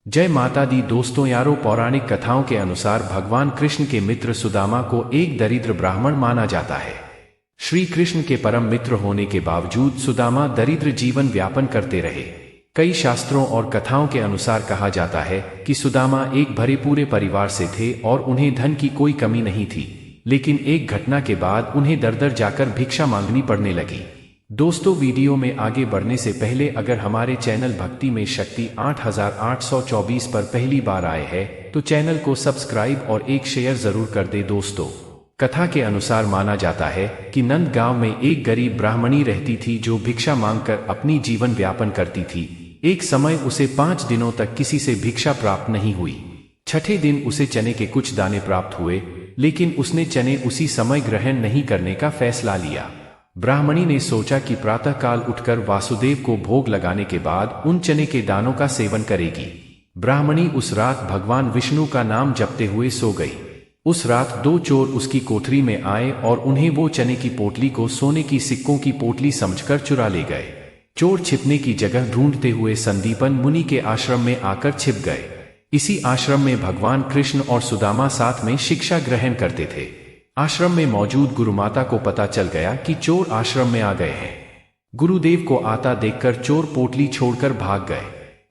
जय माता दी दोस्तों यारों, पौराणिक कथाओं के अनुसार भगवान कृष्ण के मित्र सुदामा को एक दरिद्र ब्राह्मण माना जाता है। श्री कृष्ण के परम मित्र होने के बावजूद सुदामा दरिद्र जीवन व्यापन करते रहे। कई शास्त्रों और कथाओं के अनुसार कहा जाता है कि सुदामा एक भरे पूरे परिवार से थे और उन्हें धन की कोई कमी नहीं थी, लेकिन एक घटना के बाद उन्हें दर दर जाकर भिक्षा मांगनी पड़ने लगी। दोस्तों, वीडियो में आगे बढ़ने से पहले अगर हमारे चैनल भक्ति में शक्ति 8824 पर पहली बार आए हैं तो चैनल को सब्सक्राइब और एक शेयर जरूर कर दे। दोस्तों, कथा के अनुसार माना जाता है कि नंद गांव में एक गरीब ब्राह्मणी रहती थी जो भिक्षा मांगकर अपनी जीवन व्यापन करती थी। एक समय उसे 5 दिनों तक किसी से भिक्षा प्राप्त नहीं हुई। छठे दिन उसे चने के कुछ दाने प्राप्त हुए, लेकिन उसने चने उसी समय ग्रहण नहीं करने का फैसला लिया। ब्राह्मणी ने सोचा कि प्रातःकाल उठकर वासुदेव को भोग लगाने के बाद उन चने के दानों का सेवन करेगी। ब्राह्मणी उस रात भगवान विष्णु का नाम जपते हुए सो गई। उस रात 2 चोर उसकी कोठरी में आए और उन्हें वो चने की पोटली को सोने की सिक्कों की पोटली समझकर चुरा ले गए। चोर छिपने की जगह ढूंढते हुए संदीपन मुनि के आश्रम में आकर छिप गए। इसी आश्रम में भगवान कृष्ण और सुदामा साथ में शिक्षा ग्रहण करते थे। आश्रम में मौजूद गुरुमाता को पता चल गया कि चोर आश्रम में आ गए हैं। गुरुदेव को आता देखकर चोर पोटली छोड़कर भाग गए।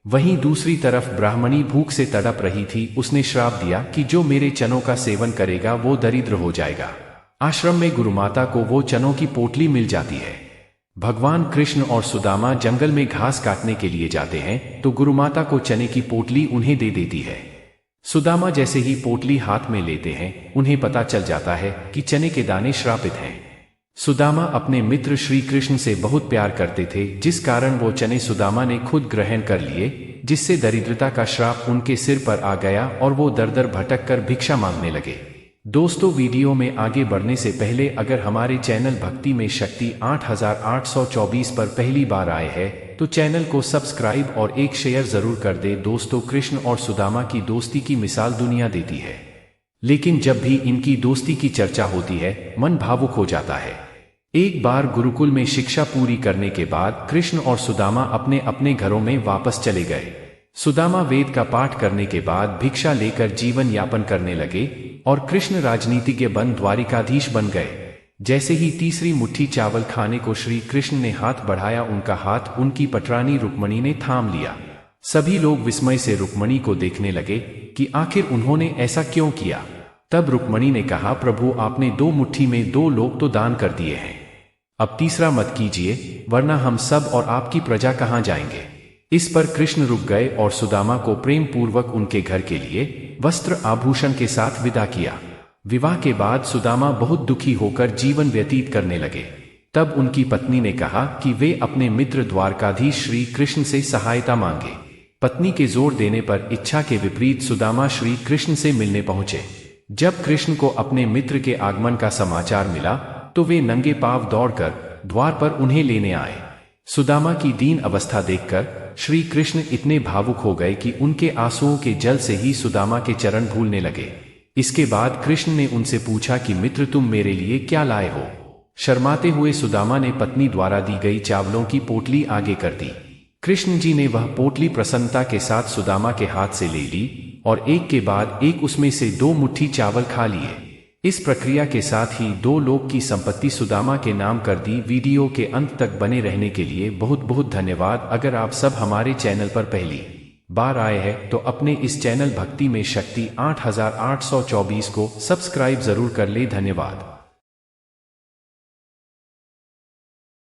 वहीं दूसरी तरफ ब्राह्मणी भूख से तड़प रही थी। उसने श्राप दिया कि जो मेरे चनों का सेवन करेगा वो दरिद्र हो जाएगा। आश्रम में गुरुमाता को वो चनों की पोटली मिल जाती है। भगवान कृष्ण और सुदामा जंगल में घास काटने के लिए जाते हैं तो गुरुमाता को चने की पोटली उन्हें दे देती है। सुदामा जैसे ही पोटली हाथ में लेते हैं उन्हें पता चल जाता है कि चने के दाने श्रापित हैं। सुदामा अपने मित्र श्री कृष्ण से बहुत प्यार करते थे, जिस कारण वो चने सुदामा ने खुद ग्रहण कर लिए, जिससे दरिद्रता का श्राप उनके सिर पर आ गया और वो दर दर भटक कर भिक्षा मांगने लगे। दोस्तों, वीडियो में आगे बढ़ने से पहले अगर हमारे चैनल भक्ति में शक्ति 8824 पर पहली बार आए हैं तो चैनल को सब्सक्राइब और एक शेयर जरूर कर दे। दोस्तों, कृष्ण और सुदामा की दोस्ती की मिसाल दुनिया देती है, लेकिन जब भी इनकी दोस्ती की चर्चा होती है मन भावुक हो जाता है। एक बार गुरुकुल में शिक्षा पूरी करने के बाद कृष्ण और सुदामा अपने अपने घरों में वापस चले गए। सुदामा वेद का पाठ करने के बाद भिक्षा लेकर जीवन यापन करने लगे और कृष्ण राजनीतिज्ञ बन द्वारिकाधीश बन गए। जैसे ही तीसरी मुट्ठी चावल खाने को श्री कृष्ण ने हाथ बढ़ाया, उनका हाथ उनकी पटरानी रुक्मणी ने थाम लिया। सभी लोग विस्मय से रुक्मणी को देखने लगे कि आखिर उन्होंने ऐसा क्यों किया। तब रुक्मणी ने कहा, प्रभु आपने 2 मुट्ठी में 2 लोग तो दान कर दिए हैं, अब तीसरा मत कीजिए, वरना हम सब और आपकी प्रजा कहाँ जाएंगे। इस पर कृष्ण रुक गए और सुदामा को प्रेम पूर्वक उनके घर के लिए वस्त्र आभूषण के साथ विदा किया। विवाह के बाद सुदामा बहुत दुखी होकर जीवन व्यतीत करने लगे। तब उनकी पत्नी ने कहा कि वे अपने मित्र द्वारकाधीश श्री कृष्ण से सहायता मांगे। पत्नी के जोर देने पर इच्छा के विपरीत सुदामा श्री कृष्ण से मिलने पहुंचे। जब कृष्ण को अपने मित्र के आगमन का समाचार मिला तो वे नंगे पांव दौड़कर द्वार पर उन्हें लेने आए। सुदामा की दीन अवस्था देखकर श्री कृष्ण इतने भावुक हो गए कि उनके आंसुओं के जल से ही सुदामा के चरण भूलने लगे। इसके बाद कृष्ण ने उनसे पूछा कि मित्र, तुम मेरे लिए क्या लाए हो। शर्माते हुए सुदामा ने पत्नी द्वारा दी गई चावलों की पोटली आगे कर दी। कृष्ण जी ने वह पोटली प्रसन्नता के साथ सुदामा के हाथ से ले ली और एक के बाद एक उसमें से 2 मुट्ठी चावल खा लिए। इस प्रक्रिया के साथ ही 2 लोग की संपत्ति सुदामा के नाम कर दी। वीडियो के अंत तक बने रहने के लिए बहुत बहुत धन्यवाद। अगर आप सब हमारे चैनल पर पहली बार आए हैं तो अपने इस चैनल भक्ति में शक्ति 8824 को सब्सक्राइब जरूर कर ले। धन्यवाद।